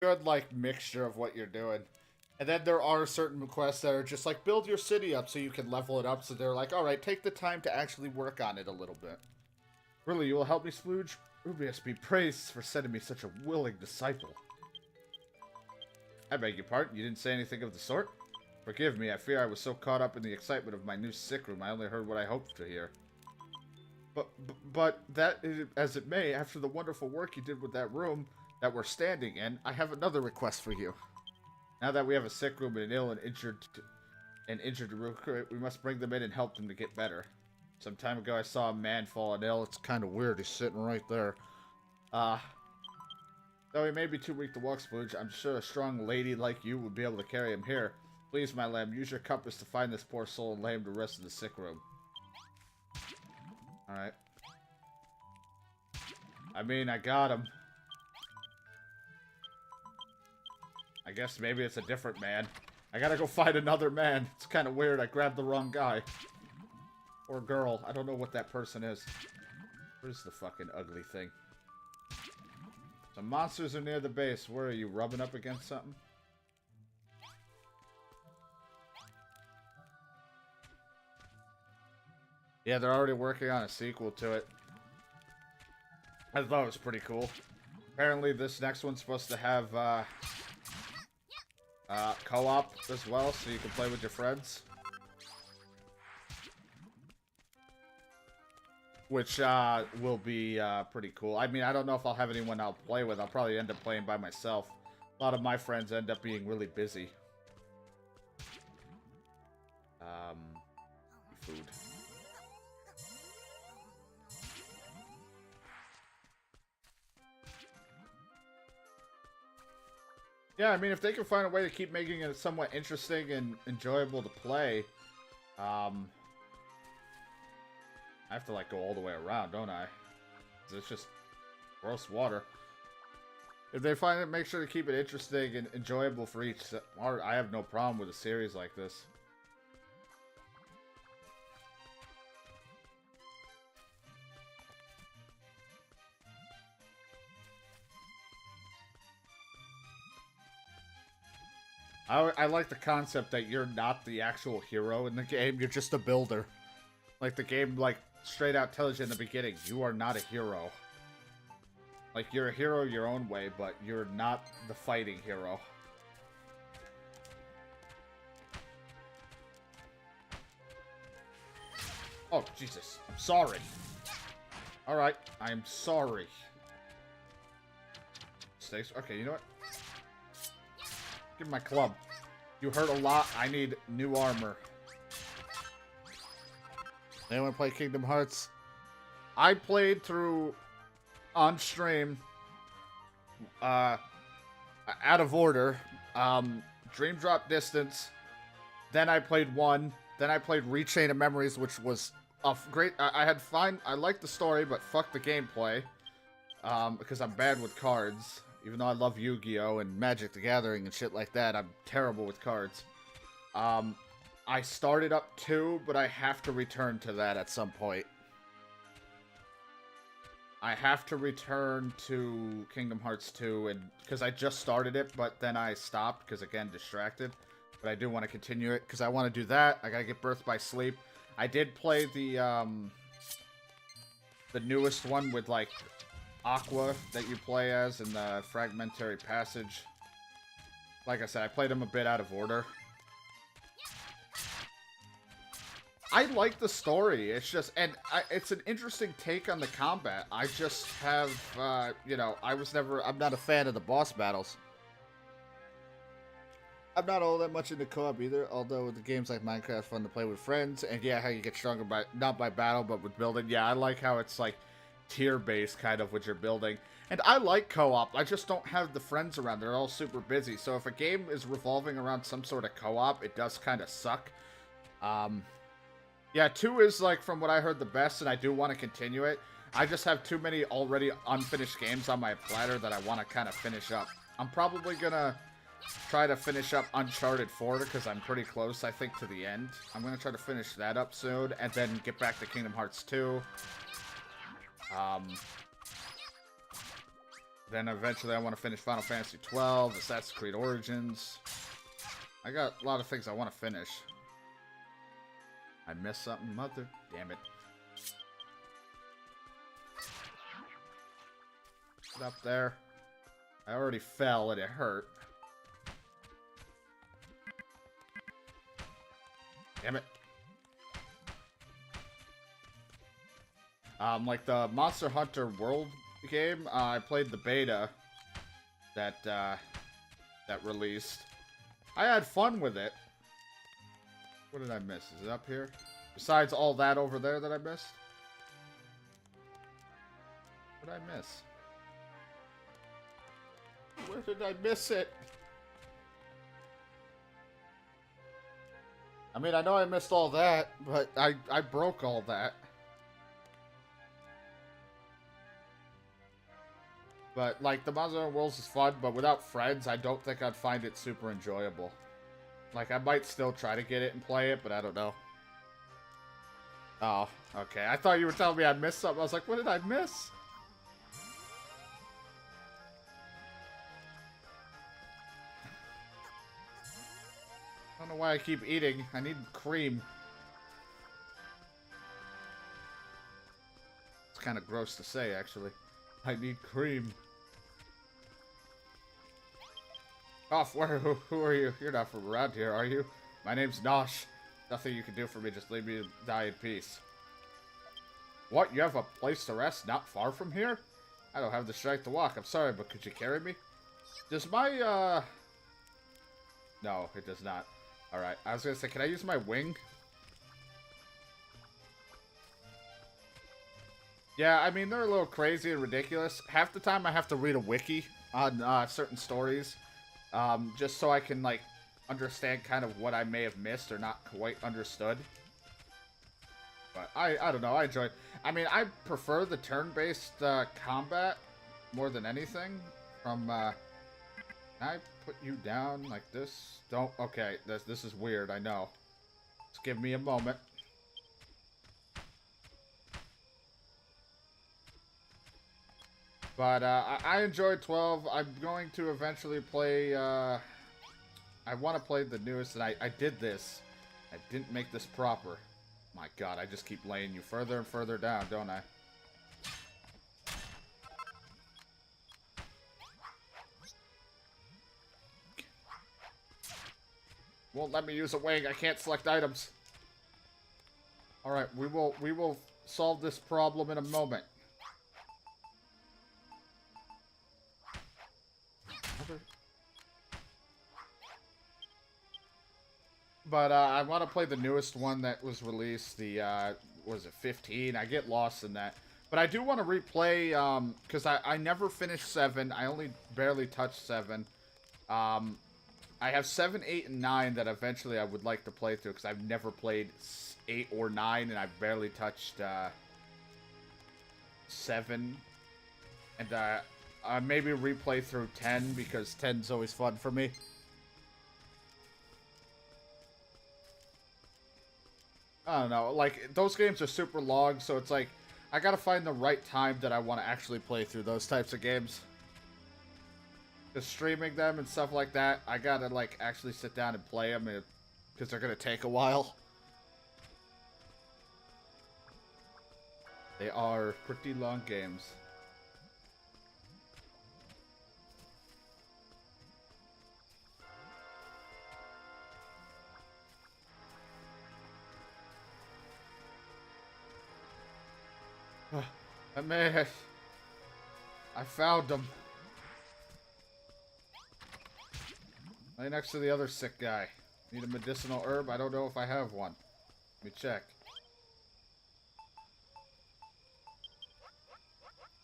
good, like, mixture of what you're doing. And then there are certain quests that are just like, build your city up so you can level it up. So they're like, alright, take the time to actually work on it a little bit. Really, you will help me, Splooge? Rubius be praised for sending me such a willing disciple. I beg your pardon, you didn't say anything of the sort? Forgive me, I fear I was so caught up in the excitement of my new sick room, I only heard what I hoped to hear. But that, as it may, after the wonderful work you did with that room that we're standing in, I have another request for you. Now that we have a sick room and an ill and injured recruit, we must bring them in and help them to get better. Some time ago, I saw a man fallen ill. It's kind of weird. He's sitting right there. Though he may be too weak to walk, Splooge, I'm sure a strong lady like you would be able to carry him here. Please, my lamb, use your compass to find this poor soul and lay him to rest in the sick room. Alright. I mean, I got him. I guess maybe it's a different man. I gotta go find another man. It's kind of weird. I grabbed the wrong guy. Or girl. I don't know what that person is. Where's the fucking ugly thing? Some monsters are near the base. Where are you? Rubbing up against something? Yeah, they're already working on a sequel to it. I thought it was pretty cool. Apparently this next one's supposed to have co-op as well, so you can play with your friends. Which will be pretty cool. I mean, I don't know if I'll have anyone I'll play with. I'll probably end up playing by myself. A lot of my friends end up being really busy. Food. Yeah, I mean, if they can find a way to keep making it somewhat interesting and enjoyable to play, I have to, like, go all the way around, don't I? 'Cause it's just gross water. If they find it, make sure to keep it interesting and enjoyable for each part. I have no problem with a series like this. I like the concept that you're not the actual hero in the game, you're just a builder. Like, the game, like, straight out tells you in the beginning, you are not a hero. Like, you're a hero your own way, but you're not the fighting hero. Oh, Jesus. I'm sorry. Alright, I'm sorry. Stakes? Okay, you know what? Give me my club. You hurt a lot. I need new armor. Anyone play Kingdom Hearts? I played through on stream out of order. Dream Drop Distance. Then I played 1. Then I played Rechain of Memories, which was a great. I liked the story, but fuck the gameplay. Because I'm bad with cards. Even though I love Yu-Gi-Oh! And Magic the Gathering and shit like that, I'm terrible with cards. I started up 2, but I have to return to that at some point. I have to return to Kingdom Hearts 2, and because I just started it, but then I stopped, because again, distracted. But I do want to continue it, because I want to do that. I gotta get Birth by Sleep. I did play the newest one with, like, Aqua that you play as in the Fragmentary Passage. Like I said, I played them a bit out of order. I like the story. It's just, and it's an interesting take on the combat. I just have, you know, I'm not a fan of the boss battles. I'm not all that much into co-op either, although the games like Minecraft fun to play with friends, and yeah, how you get stronger by, not by battle, but with building. Yeah, I like how it's like tier-based kind of what you're building. And I like co-op, I just don't have the friends around. They're all super busy, so if a game is revolving around some sort of co-op, it does kind of suck. Yeah, 2 is, like, from what I heard, the best, and I do want to continue it. I just have too many already unfinished games on my platter that I want to kind of finish up. I'm probably gonna try to finish up Uncharted 4, because I'm pretty close, I think, to the end. I'm gonna try to finish that up soon, and then get back to Kingdom Hearts 2. Then eventually I want to finish Final Fantasy 12, Assassin's Creed Origins. I got a lot of things I want to finish. I missed something, mother. Damn it. Get up there. I already fell and it hurt. Damn it. Like the Monster Hunter World game, I played the beta that released. I had fun with it. What did I miss? Is it up here? Besides all that over there that I missed? What did I miss? Where did I miss it? I mean, I know I missed all that, but I broke all that. But, like, the Monster Hunter Worlds is fun, but without friends, I don't think I'd find it super enjoyable. Like, I might still try to get it and play it, but I don't know. Oh, okay. I thought you were telling me I missed something. I was like, what did I miss? I don't know why I keep eating. I need cream. It's kind of gross to say, actually. I need cream. Oh, who are you? You're not from around here, are you? My name's Nosh. Nothing you can do for me, just leave me die in peace. What? You have a place to rest not far from here? I don't have the strength to walk. I'm sorry, but could you carry me? Does my, No, it does not. Alright, I was gonna say, can I use my wing? Yeah, I mean, they're a little crazy and ridiculous. Half the time I have to read a wiki on certain stories. Just so I can, like, understand kind of what I may have missed or not quite understood. But I don't know, I enjoy it. I mean, I prefer the turn-based combat more than anything. From, can I put you down like this? Don't, okay, this is weird, I know. Just give me a moment. But, I enjoyed 12. I'm going to eventually play, I want to play the newest, and I did this. I didn't make this proper. My god, I just keep laying you further and further down, don't I? Won't let me use a wing. I can't select items. Alright, we will solve this problem in a moment. But I want to play the newest one that was released, the, was it 15? I get lost in that. But I do want to replay, because I never finished 7. I only barely touched 7. I have 7, 8, and 9 that eventually I would like to play through, because I've never played 8 or 9, and I've barely touched 7. And maybe replay through 10, because 10's always fun for me. I don't know, like, those games are super long, so it's like, I gotta find the right time that I want to actually play through those types of games. Because streaming them and stuff like that, I gotta, like, actually sit down and play them, because they're gonna take a while. They are pretty long games. I made it. I found them. Lay next to the other sick guy. Need a medicinal herb? I don't know if I have one. Let me check.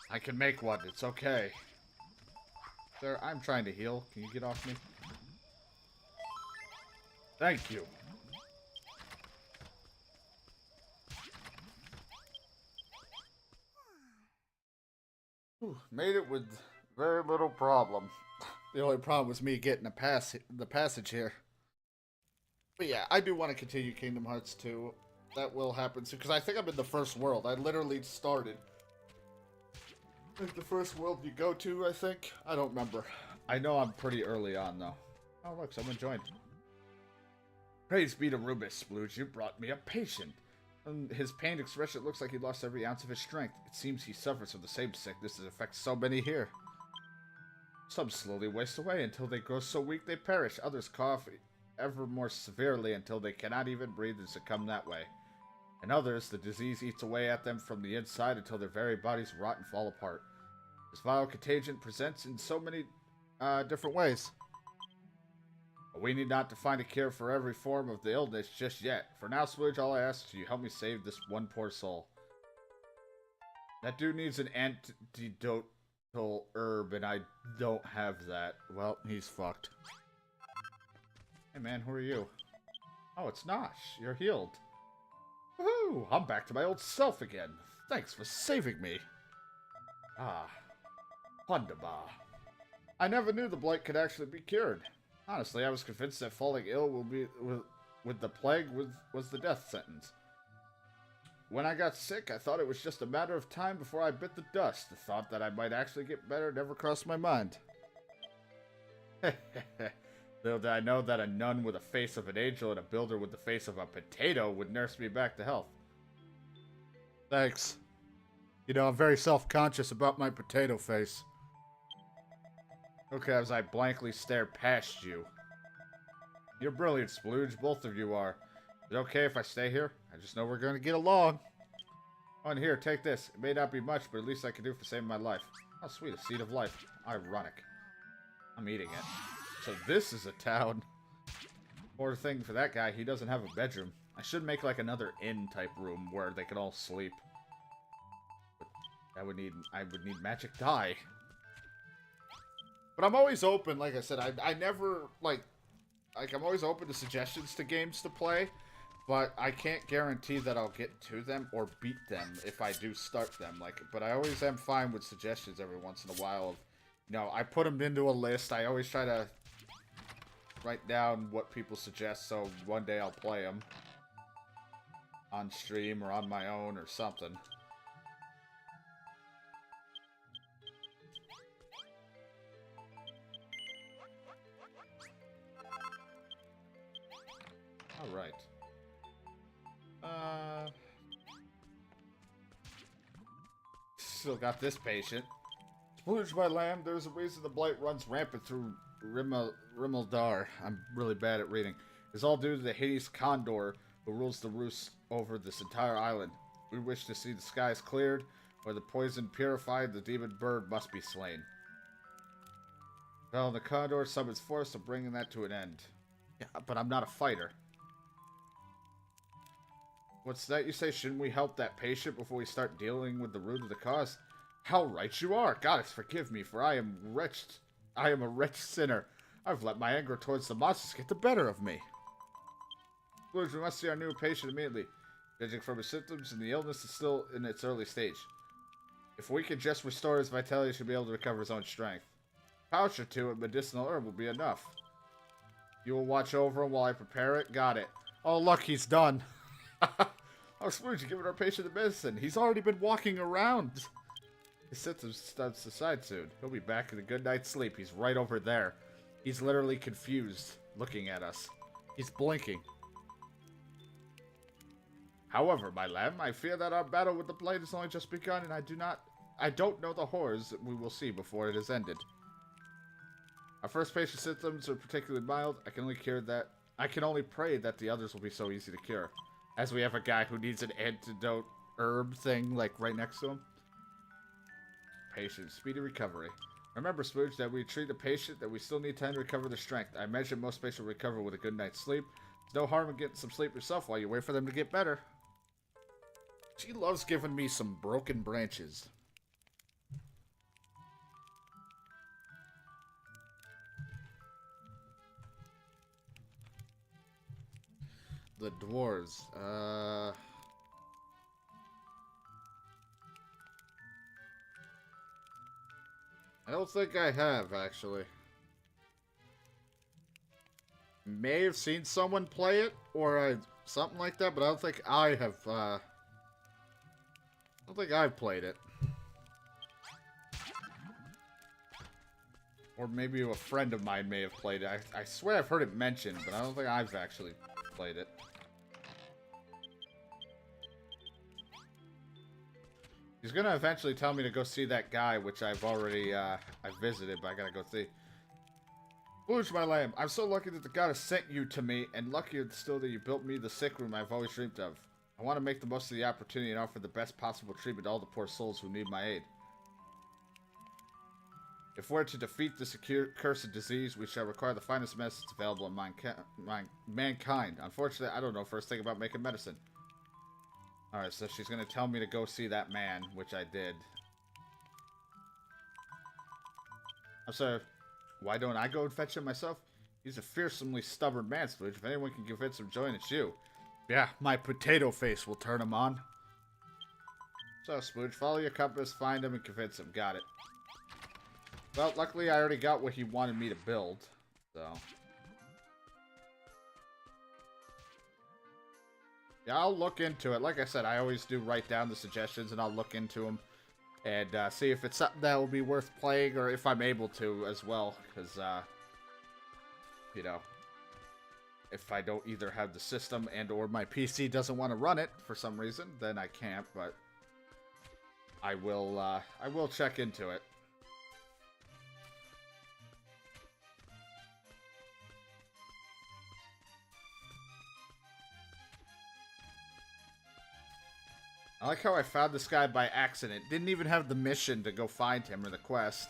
I can make one. It's okay. Sir, I'm trying to heal. Can you get off me? Thank you. Whew, made it with very little problem. The only problem was me getting the passage here. But yeah, I do want to continue Kingdom Hearts 2. That will happen soon, because I think I'm in the first world. I literally started. Like the first world you go to, I think. I don't remember. I know I'm pretty early on, though. Oh, look, someone joined. Praise be to Rubus, Splooge. You brought me a patient. From his pained expression, it looks like he lost every ounce of his strength. It seems he suffers from the same sickness that affects so many here. Some slowly waste away until they grow so weak they perish. Others cough ever more severely until they cannot even breathe and succumb that way. And others, the disease eats away at them from the inside until their very bodies rot and fall apart. This vile contagion presents in so many different ways. But we need not to find a cure for every form of the illness just yet. For now, Splooge, all I ask is you help me save this one poor soul. That dude needs an antidotal herb, and I don't have that. Well, he's fucked. Hey man, who are you? Oh, it's Nosh. You're healed. Woohoo! I'm back to my old self again. Thanks for saving me. Ah. Wunderbar. I never knew the blight could actually be cured. Honestly, I was convinced that falling ill with the plague was the death sentence. When I got sick, I thought it was just a matter of time before I bit the dust. The thought that I might actually get better never crossed my mind. Little did I know that a nun with the face of an angel and a builder with the face of a potato would nurse me back to health. Thanks. You know, I'm very self-conscious about my potato face. Okay, as I blankly stare past you. You're brilliant, Splooge. Both of you are. Is it okay if I stay here? I just know we're going to get along. Oh, and here, take this. It may not be much, but at least I can do for saving my life. How sweet, a seed of life. Ironic. I'm eating it. So this is a town. Poor thing for that guy, he doesn't have a bedroom. I should make like another inn-type room where they could all sleep. But I would need magic dye. But I'm always open, like I said, I never, like, I'm always open to suggestions to games to play, but I can't guarantee that I'll get to them or beat them if I do start them, but I always am fine with suggestions every once in a while of, you know, I put them into a list, I always try to write down what people suggest, so one day I'll play them on stream or on my own or something. Alright. Still got this patient. Splooge, my lamb, there's a reason the blight runs rampant through Rimmeldar. I'm really bad at reading. It's all due to the hideous condor who rules the roost over this entire island. We wish to see the skies cleared, or the poison purified, the demon bird must be slain. Well, the condor summons force to bringing that to an end. Yeah, but I'm not a fighter. What's that you say? Shouldn't we help that patient before we start dealing with the root of the cause? How right you are! Goddess, forgive me, for I am a wretched sinner. I've let my anger towards the monsters get the better of me. Splooge, we must see our new patient immediately. Judging from his symptoms, and the illness is still in its early stage. If we can just restore his vitality, he should be able to recover his own strength. A pouch or two of medicinal herb will be enough. You will watch over him while I prepare it? Got it. Oh, look, he's done. Oh, Splooge, you're giving our patient the medicine. He's already been walking around. His symptoms start to subside soon. He'll be back in a good night's sleep. He's right over there. He's literally confused, looking at us. He's blinking. However, my lamb, I fear that our battle with the blight has only just begun, and I don't know the horrors that we will see before it is ended. Our first patient's symptoms are particularly mild. I can only pray that the others will be so easy to cure. As we have a guy who needs an antidote herb thing, like, right next to him. Patient, speedy recovery. Remember, Splooge, that we treat a patient that we still need time to recover their strength. I imagine most patients will recover with a good night's sleep. There's no harm in getting some sleep yourself while you wait for them to get better. She loves giving me some broken branches. The dwarves. I don't think I have, actually. May have seen someone play it, or something like that, but I don't think I have, I don't think I've played it. Or maybe a friend of mine may have played it. I swear I've heard it mentioned, but I don't think I've actually played it. He's gonna eventually tell me to go see that guy, which I've already, I visited, but I gotta go see. Splooge, my lamb, I'm so lucky that the goddess sent you to me, and luckier still that you built me the sick room I've always dreamed of. I want to make the most of the opportunity and offer the best possible treatment to all the poor souls who need my aid. If we're to defeat this cursed disease, we shall require the finest medicines available in mankind. Unfortunately, I don't know first thing about making medicine. Alright, so she's going to tell me to go see that man, which I did. I'm sorry, why don't I go and fetch him myself? He's a fearsomely stubborn man, Splooge. If anyone can convince him to join, it's you. Yeah, my potato face will turn him on. So, Splooge, follow your compass, find him, and convince him. Got it. Well, luckily I already got what he wanted me to build, so... Yeah, I'll look into it. Like I said, I always do write down the suggestions, and I'll look into them. And see if it's something that will be worth playing, or if I'm able to as well. Because, you know, if I don't either have the system and or my PC doesn't want to run it for some reason, then I can't. But I will check into it. I like how I found this guy by accident. Didn't even have the mission to go find him or the quest.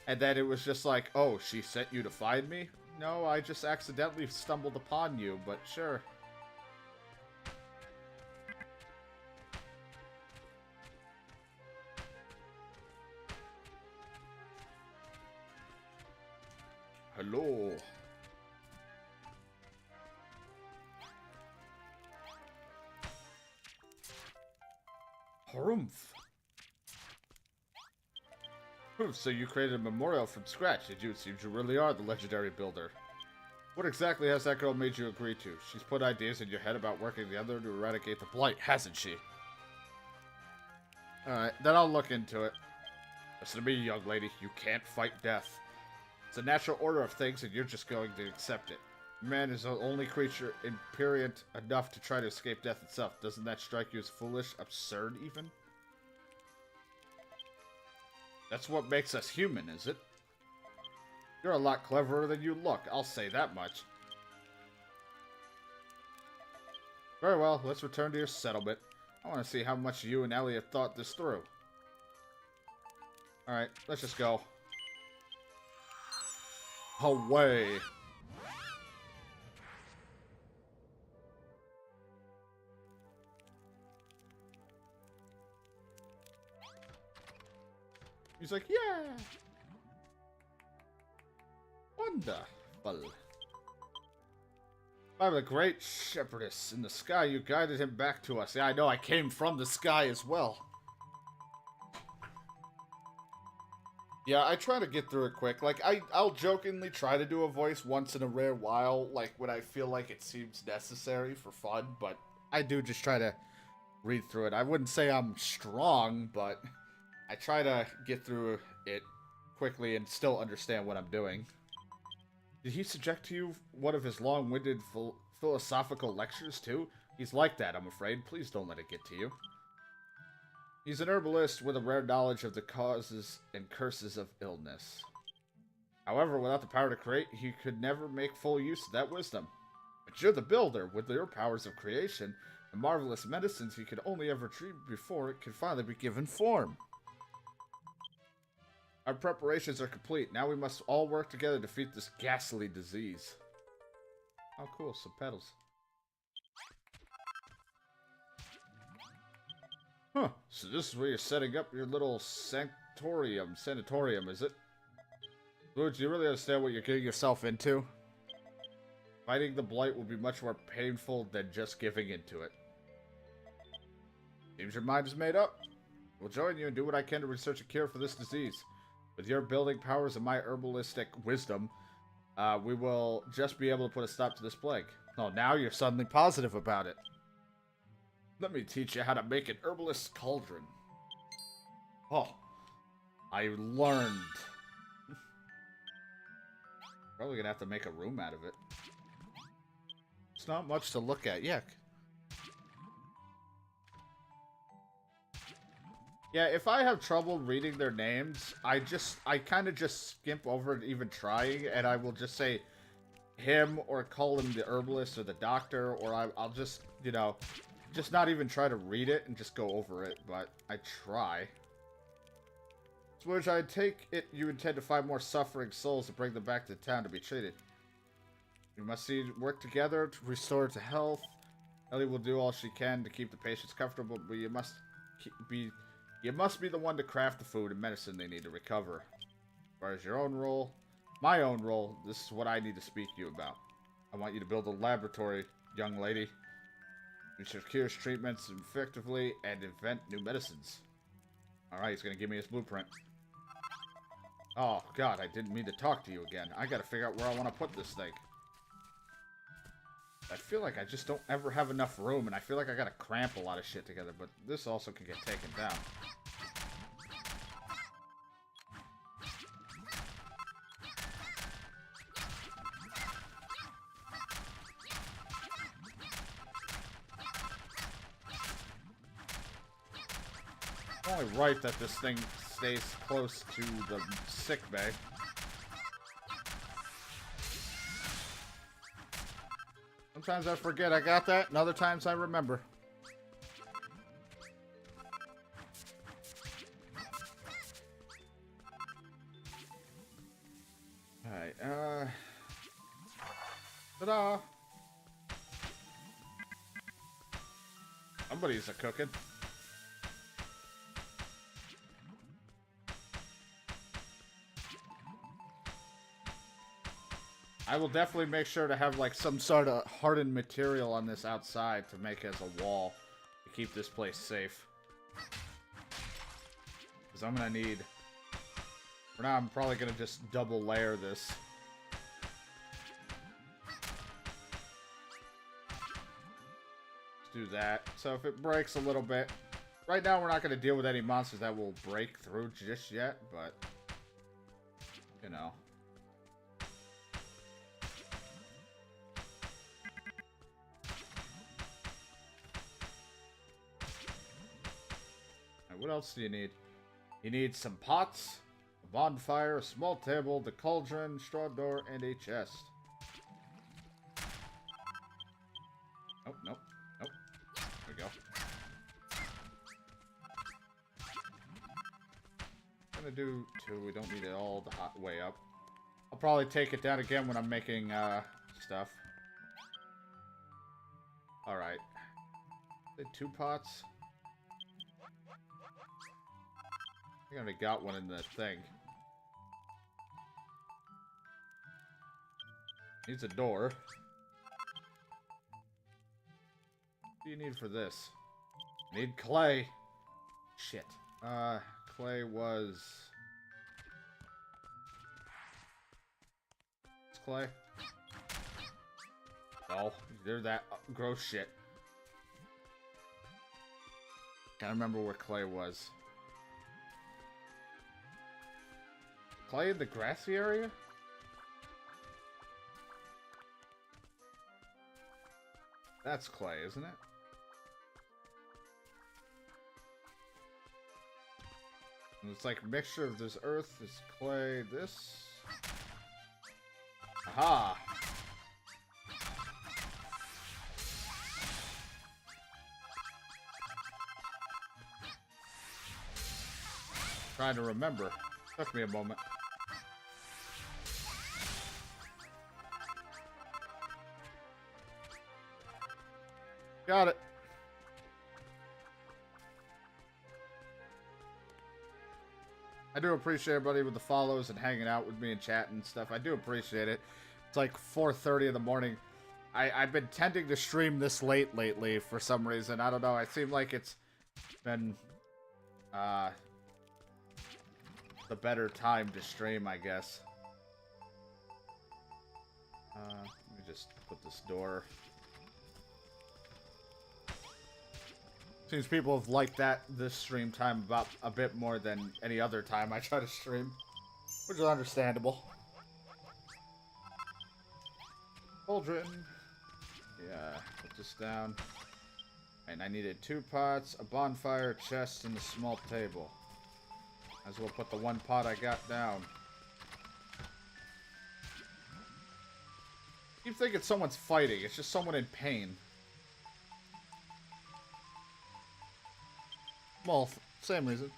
And then it was just like, oh, she sent you to find me? No, I just accidentally stumbled upon you, but sure. Hello. Harumph. So you created a memorial from scratch, did you? It seems you really are the legendary builder. What exactly has that girl made you agree to? She's put ideas in your head about working together to eradicate the blight, hasn't she? Alright, then I'll look into it. Listen to me, young lady. You can't fight death. It's a natural order of things, and you're just going to accept it. Man is the only creature imperient enough to try to escape death itself. Doesn't that strike you as foolish, absurd even? That's what makes us human, is it? You're a lot cleverer than you look, I'll say that much. Very well, let's return to your settlement. I want to see how much you and Ellie have thought this through. Alright, let's just go. Away! He's like, yeah! Wonderful. By the great shepherdess in the sky, you guided him back to us. Yeah, I know, I came from the sky as well. Yeah, I try to get through it quick. Like, I'll jokingly try to do a voice once in a rare while, like, when I feel like it seems necessary for fun, but I do just try to read through it. I wouldn't say I'm strong, but I try to get through it quickly and still understand what I'm doing. Did he subject to you one of his long-winded philosophical lectures, too? He's like that, I'm afraid. Please don't let it get to you. He's an herbalist with a rare knowledge of the causes and curses of illness. However, without the power to create, he could never make full use of that wisdom. But you're the builder, with your powers of creation and marvelous medicines he could only ever dream before it could finally be given form. Our preparations are complete. Now we must all work together to defeat this ghastly disease. Oh, cool. Some petals. Huh. So this is where you're setting up your little sanatorium, is it? Luke, do you really understand what you're getting yourself into? Fighting the blight will be much more painful than just giving into it. Seems your mind is made up. We'll join you and do what I can to research a cure for this disease. With your building powers and my herbalistic wisdom, we will just be able to put a stop to this plague. Oh, now you're suddenly positive about it. Let me teach you how to make an herbalist's cauldron. Oh, I learned. Probably gonna have to make a room out of it. It's not much to look at. Yeah. Yeah, if I have trouble reading their names, I kind of just skip over it even trying, and I will just say him or call him the herbalist or the doctor, or I'll just, you know, just not even try to read it and just go over it, but I try. Which I take it you intend to find more suffering souls and bring them back to town to be treated. You must work together to restore to health. Ellie will do all she can to keep the patients comfortable, but you must be the one to craft the food and medicine they need to recover. As far as your own role, my own role, this is what I need to speak to you about. I want you to build a laboratory, young lady, which cures treatments effectively and invent new medicines. Alright, he's gonna give me his blueprint. Oh, God, I didn't mean to talk to you again. I gotta figure out where I want to put this thing. I feel like I just don't ever have enough room, and I feel like I gotta cramp a lot of shit together, but this also can get taken down. Only right that this thing stays close to the sick bay. Sometimes I forget I got that, and other times I remember. Alright, ta-da! Somebody's a-cooking. I will definitely make sure to have, like, some sort of hardened material on this outside to make as a wall to keep this place safe. Because I'm going to need... For now, I'm probably going to just double layer this. Let's do that. So if it breaks a little bit... Right now, we're not going to deal with any monsters that will break through just yet, but... You know... What else do you need? You need some pots, a bonfire, a small table, the cauldron, straw door, and a chest. Nope, nope, nope. There we go. I'm gonna do two. We don't need it all the hot way up. I'll probably take it down again when I'm making stuff. Alright. Two pots. I think I already got one in the thing. Needs a door. What do you need for this? Need clay. Shit. Clay was... It's clay? Oh, they're that gross shit. Can't remember where clay was. Clay in the grassy area? That's clay, isn't it? And it's like a mixture of this earth, this clay, this... Aha! Trying to remember. Took me a moment. Got it. I do appreciate everybody with the follows and hanging out with me and chatting and stuff. I do appreciate it. It's like 4:30 in the morning. I've been tending to stream this late lately for some reason. I don't know. I seem like it's been the better time to stream, I guess. Let me just put this door. Seems people have liked this stream time about a bit more than any other time I try to stream, which is understandable. Cauldron. Yeah, put this down. And I needed 2 pots, a bonfire, a chest, and a small table. Might as well put the 1 pot I got down. I keep thinking someone's fighting. It's just someone in pain. Well, same reason.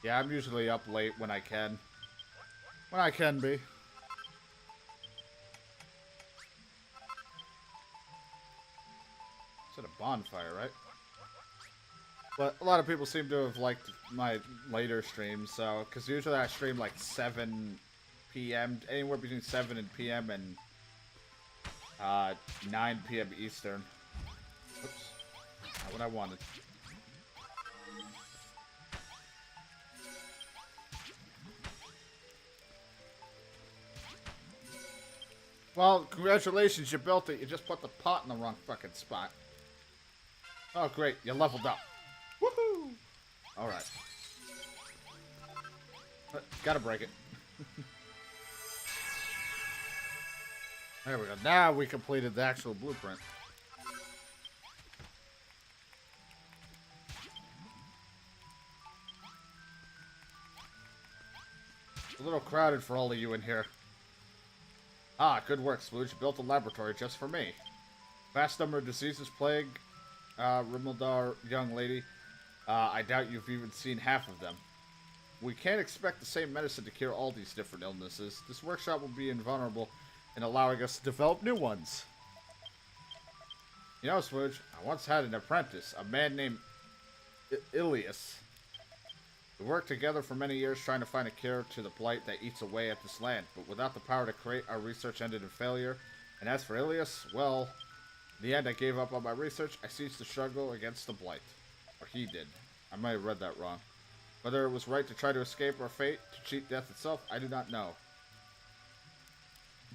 Yeah, I'm usually up late when I can. When I can be. It's at a bonfire, right? But a lot of people seem to have liked my later streams, so... Because usually I stream like 7 p.m. Anywhere between 7 and p.m. and 9 p.m. Eastern. Oops. Not what I wanted. Well, congratulations, you built it. You just put the pot in the wrong fucking spot. Oh, great. You leveled up. Woohoo! Alright. Gotta break it. There we go. Now we completed the actual blueprint. It's a little crowded for all of you in here. Ah, good work, Splooge. You built a laboratory just for me. Vast number of diseases plague Rimildar, young lady. I doubt you've even seen half of them. We can't expect the same medicine to cure all these different illnesses. This workshop will be invulnerable in allowing us to develop new ones. You know, Splooge, I once had an apprentice, a man named Ilias. We worked together for many years trying to find a cure to the blight that eats away at this land, but without the power to create, our research ended in failure. And as for Ilias, well, in the end I gave up on my research. I ceased to struggle against the blight. Or he did. I might have read that wrong. Whether it was right to try to escape our fate, to cheat death itself, I do not know.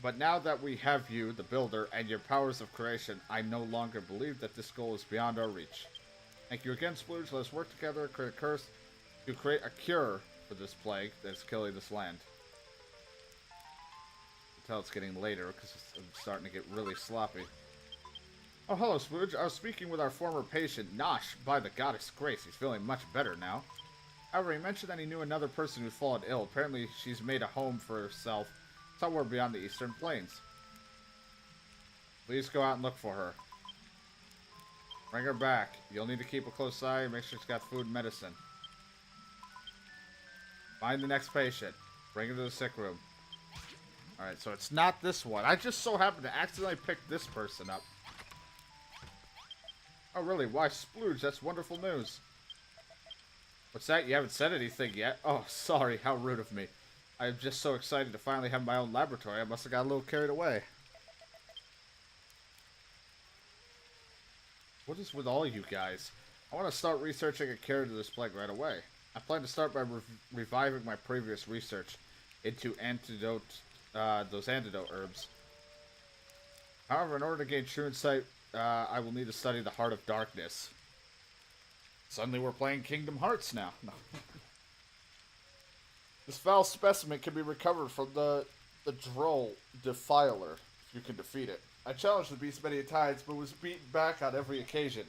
But now that we have you, the builder, and your powers of creation, I no longer believe that this goal is beyond our reach. Thank you again, Splooge. Let us work together, create a curse, to create a cure for this plague that is killing this land. I can tell it's getting later because I'm starting to get really sloppy. Oh, hello, Splooge. I was speaking with our former patient, Nosh. By the goddess Grace, he's feeling much better now. However, he mentioned that he knew another person who'd fallen ill. Apparently, she's made a home for herself somewhere beyond the Eastern Plains. Please go out and look for her. Bring her back. You'll need to keep a close eye and make sure she's got food and medicine. Find the next patient. Bring her to the sick room. Alright, so it's not this one. I just so happened to accidentally pick this person up. Oh, really? Why, Splooge? That's wonderful news. What's that? You haven't said anything yet? Oh, sorry. How rude of me. I'm just so excited to finally have my own laboratory. I must have got a little carried away. What is with all you guys? I want to start researching a cure to this plague right away. I plan to start by reviving my previous research into those antidote herbs. However, in order to gain true insight, I will need to study the Heart of Darkness. Suddenly we're playing Kingdom Hearts now. No. This foul specimen can be recovered from the Droll Defiler, if you can defeat it. I challenged the beast many times, but was beaten back on every occasion.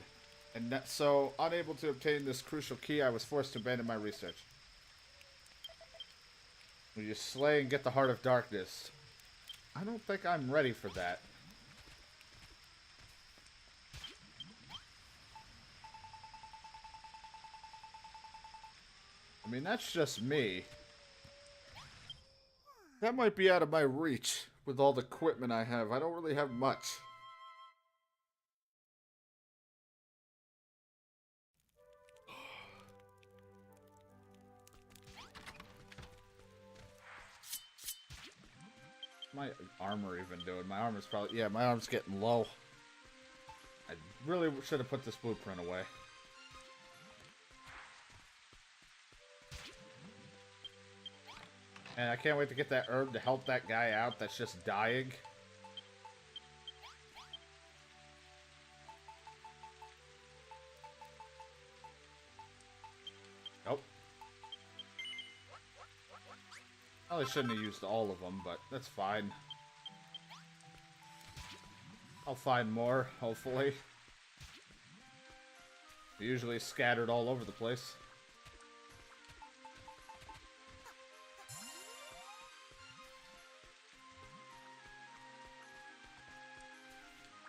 And so, unable to obtain this crucial key, I was forced to abandon my research. Will you slay and get the Heart of Darkness? I don't think I'm ready for that. I mean, that's just me. That might be out of my reach with all the equipment I have. I don't really have much. My armor even doing? My armor's probably... Yeah, my arm's getting low. I really should have put this blueprint away. And I can't wait to get that herb to help that guy out that's just dying. Nope. Probably shouldn't have used all of them, but that's fine. I'll find more, hopefully. They're usually scattered all over the place.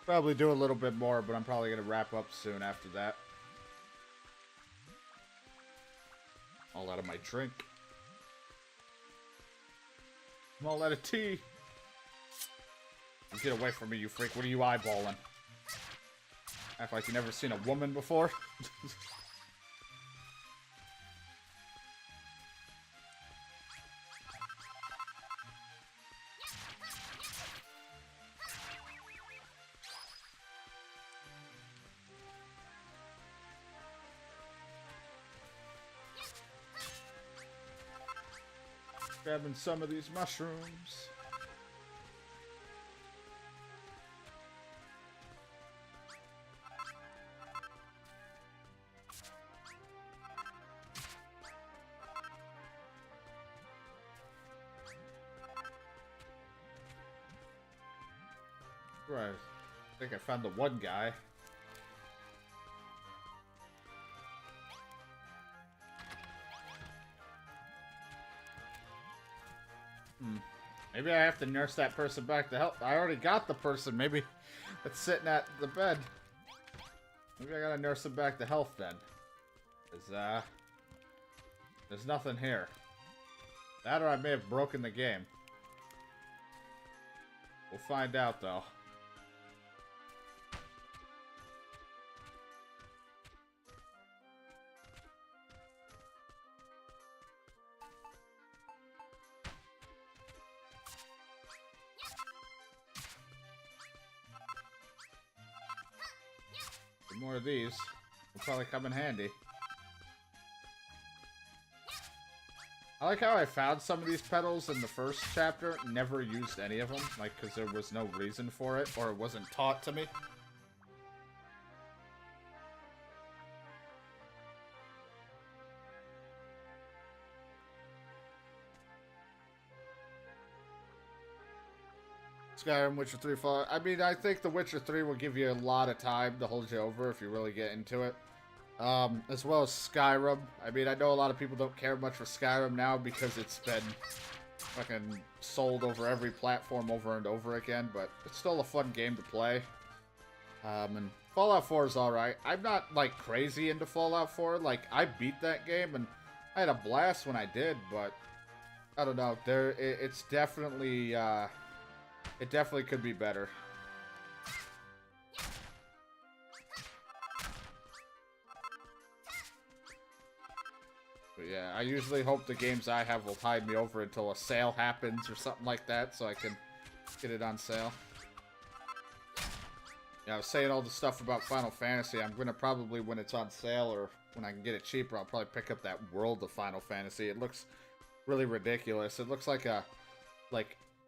Probably do a little bit more, but I'm probably going to wrap up soon after that. All out of my drink. I'm all out of tea. Get away from me, you freak. What are you eyeballing? Act like you never seen a woman before. Grabbing some of these mushrooms. Right. I think I found the one guy. Maybe I have to nurse that person back to health. I already got the person, maybe that's sitting at the bed. Maybe I gotta nurse him back to health then. Cause, there's nothing here. That or I may have broken the game. We'll find out, though. More of these will probably come in handy. I like how I found some of these petals in the first chapter, never used any of them, like, because there was no reason for it, or it wasn't taught to me. Skyrim, Witcher 3 Fallout. I mean, I think The Witcher 3 will give you a lot of time to hold you over if you really get into it. As well as Skyrim. I mean, I know a lot of people don't care much for Skyrim now because it's been fucking sold over every platform over and over again, but it's still a fun game to play. And Fallout 4 is alright. I'm not, like, crazy into Fallout 4. Like, I beat that game, and I had a blast when I did, but I don't know. It's definitely, it definitely could be better. But yeah, I usually hope the games I have will tide me over until a sale happens or something like that, so I can get it on sale. Yeah, I was saying all the stuff about Final Fantasy. I'm gonna probably, when it's on sale or when I can get it cheaper, I'll probably pick up that World of Final Fantasy. It looks really ridiculous. It looks like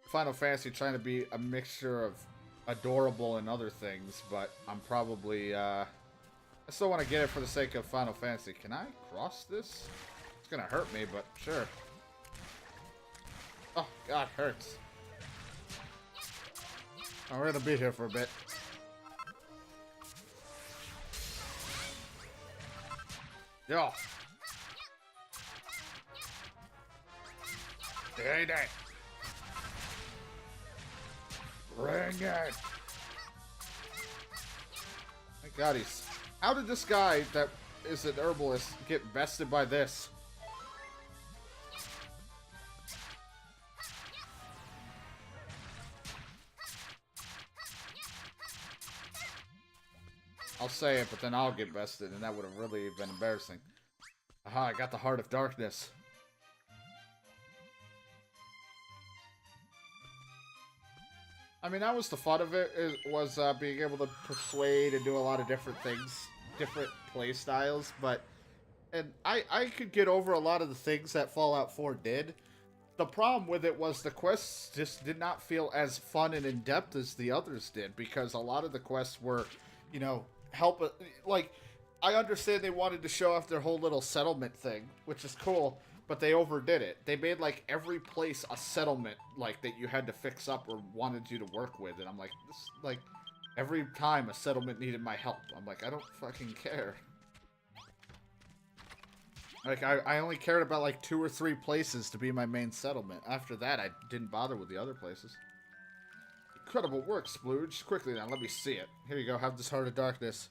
Final Fantasy trying to be a mixture of adorable and other things, but I'm probably, I still want to get it for the sake of Final Fantasy. Can I cross this? It's gonna hurt me, but sure. Oh, God, hurts. Oh, we're gonna be here for a bit. Yo. Hey, day. Bring it! My God, how did this guy that is an herbalist get bested by this? I'll say it, but then I'll get bested, and that would have really been embarrassing. Aha, I got the Heart of Darkness. I mean, that was the fun of it, was being able to persuade and do a lot of different things, different play styles, and I could get over a lot of the things that Fallout 4 did. The problem with it was the quests just did not feel as fun and in-depth as the others did, because a lot of the quests were, you know, like, I understand they wanted to show off their whole little settlement thing, which is cool, but they overdid it. They made, like, every place a settlement, like, that you had to fix up or wanted you to work with. And I'm like, this, like, Every time a settlement needed my help, I'm like, I don't fucking care. Like, I only cared about, like, 2 or 3 places to be my main settlement. After that, I didn't bother with the other places. Incredible work, Splooge. Quickly now, let me see it. Here you go, have this heart of darkness.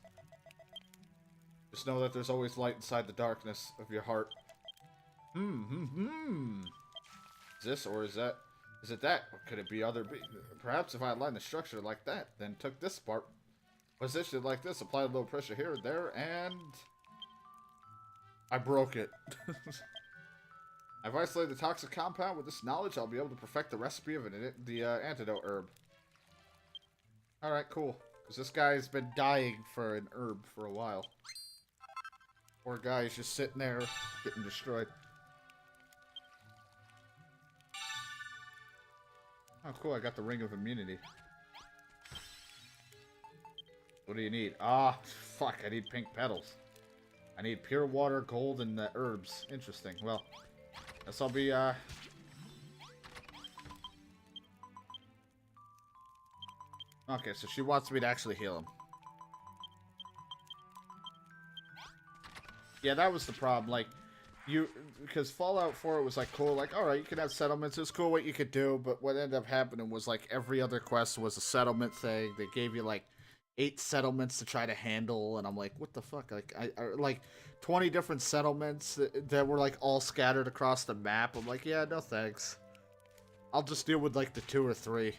Just know that there's always light inside the darkness of your heart. Is this, or is that... Is it that? Or could it be other... Perhaps if I aligned the structure like that, then took this part, positioned like this, applied a little pressure here and there, and... I broke it. I've isolated the toxic compound. With this knowledge, I'll be able to perfect the recipe of the antidote herb. Alright, cool. Because this guy's been dying for an herb for a while. Poor guy's just sitting there, getting destroyed. Oh, cool, I got the Ring of Immunity. What do you need? Ah, fuck, I need pink petals. I need pure water, gold, and herbs. Interesting. Well, guess I'll be, Okay, so she wants me to actually heal him. Yeah, that was the problem. Like, because Fallout 4 was like cool, like, alright, you can have settlements, it's cool what you could do, but what ended up happening was like every other quest was a settlement thing. They gave you like 8 settlements to try to handle, and I'm like, what the fuck? Like, I like 20 different settlements that were like all scattered across the map. I'm like, yeah, no thanks. I'll just deal with like the 2 or 3.